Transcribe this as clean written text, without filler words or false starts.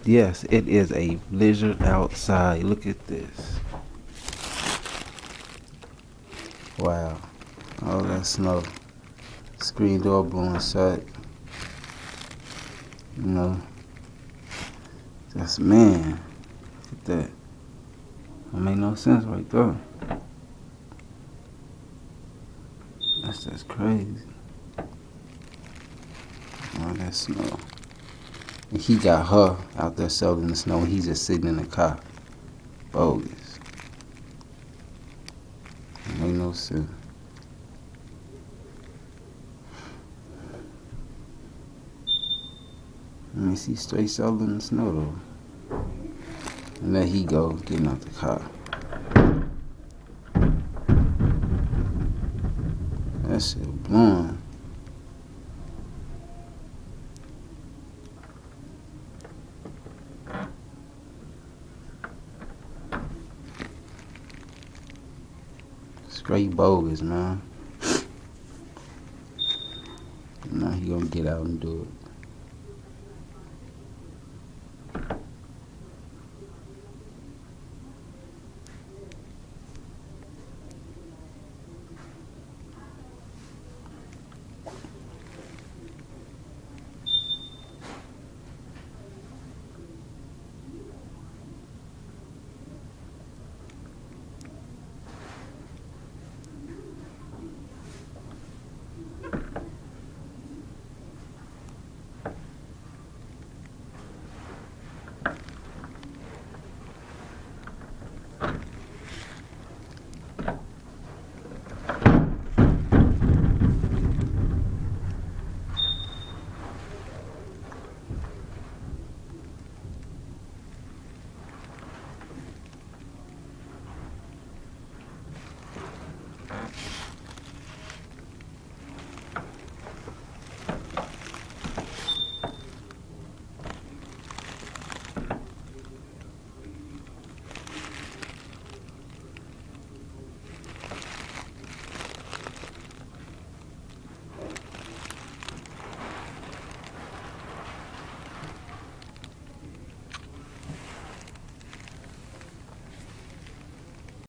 Yes, it is a blizzard outside. Look at this. Wow. All that snow. Screen door blowing shut. You know. That's, man. Look at that. That make no sense right there. That's just crazy. All that snow. And he got her out there shoveling the snow and he's just sitting in the car. Bogus. That make no sense. Let me see, straight shoveling the snow though. And there he go, getting out the car. That shit blowing. Straight bogus, man. Now he gonna get out and do it.